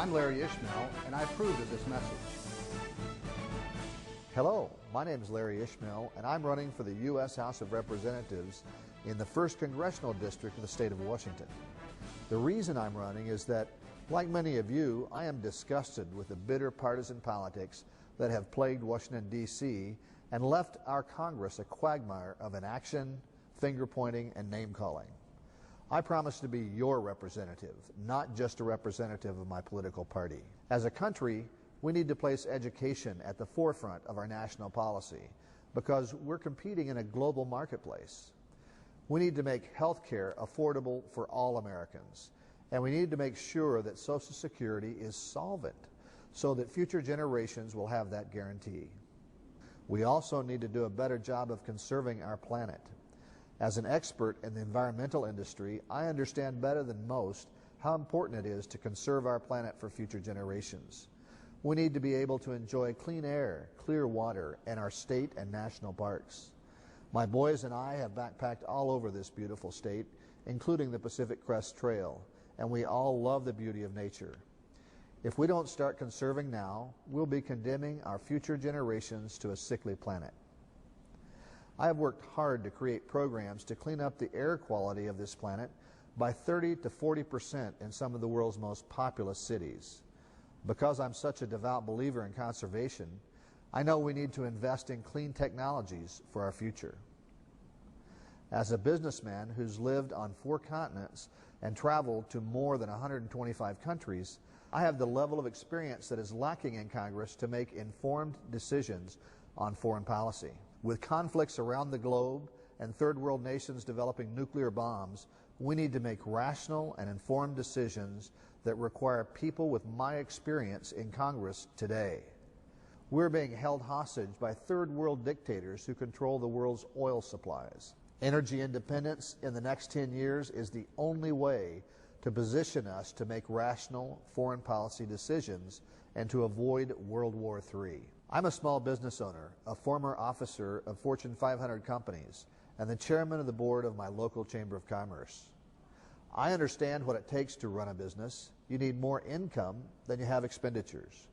I'm Larry Ishmael, and I approve of this message. Hello, my name is Larry Ishmael, and I'm running for the U.S. House of Representatives in the 1st Congressional District of the state of Washington. The reason I'm running is that, like many of you, I am disgusted with the bitter partisan politics that have plagued Washington, D.C. and left our Congress a quagmire of inaction, finger-pointing, and name-calling. I promise to be your representative, not just a representative of my political party. As a country, we need to place education at the forefront of our national policy because we're competing in a global marketplace. We need to make health care affordable for all Americans, and we need to make sure that Social Security is solvent so that future generations will have that guarantee. We also need to do a better job of conserving our planet. As an expert in the environmental industry, I understand better than most how important it is to conserve our planet for future generations. We need to be able to enjoy clean air, clear water, and our state and national parks. My boys and I have backpacked all over this beautiful state, including the Pacific Crest Trail, and we all love the beauty of nature. If we don't start conserving now, we'll be condemning our future generations to a sickly planet. I have worked hard to create programs to clean up the air quality of this planet by 30 to 40% in some of the world's most populous cities. Because I'm such a devout believer in conservation, I know we need to invest in clean technologies for our future. As a businessman who's lived on 4 continents and traveled to more than 125 countries, I have the level of experience that is lacking in Congress to make informed decisions on foreign policy. With conflicts around the globe and third world nations developing nuclear bombs, we need to make rational and informed decisions that require people with my experience in Congress today. We're being held hostage by third world dictators who control the world's oil supplies. Energy independence in the next 10 years is the only way to position us to make rational foreign policy decisions and to avoid World War III. I'm a small business owner, a former officer of Fortune 500 companies, and the chairman of the board of my local Chamber of Commerce. I understand what it takes to run a business. You need more income than you have expenditures.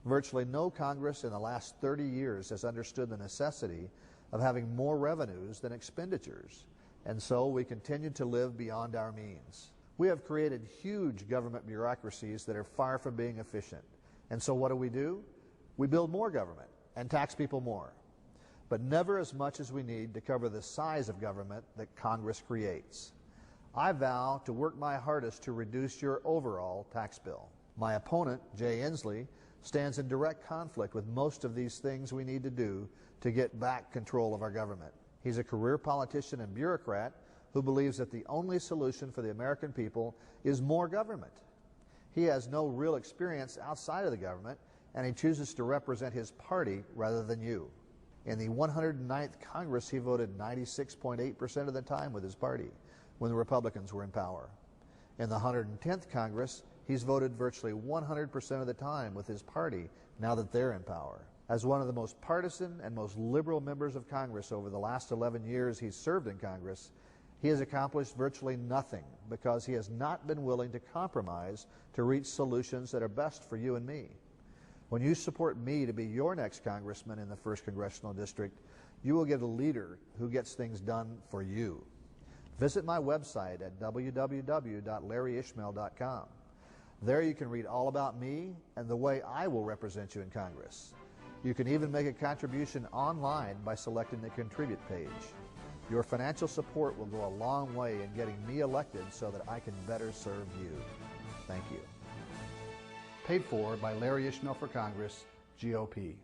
Virtually no Congress in the last 30 years has understood the necessity of having more revenues than expenditures, and so we continue to live beyond our means. We have created huge government bureaucracies that are far from being efficient. And so what do? We build more government and tax people more, but never as much as we need to cover the size of government that Congress creates. I vow to work my hardest to reduce your overall tax bill. My opponent, Jay Inslee, stands in direct conflict with most of these things we need to do to get back control of our government. He's a career politician and bureaucrat who believes that the only solution for the American people is more government. He has no real experience outside of the government, and he chooses to represent his party rather than you. In the 109th Congress, he voted 96.8% of the time with his party when the Republicans were in power. In the 110th Congress, he's voted virtually 100% of the time with his party now that they're in power. As one of the most partisan and most liberal members of Congress over the last 11 years he's served in Congress, he has accomplished virtually nothing because he has not been willing to compromise to reach solutions that are best for you and me. When you support me to be your next congressman in the 1st Congressional District, you will get a leader who gets things done for you. Visit my website at www.larryishmael.com. There you can read all about me and the way I will represent you in Congress. You can even make a contribution online by selecting the Contribute page. Your financial support will go a long way in getting me elected so that I can better serve you. Thank you. Paid for by Larry Ishmael for Congress, GOP.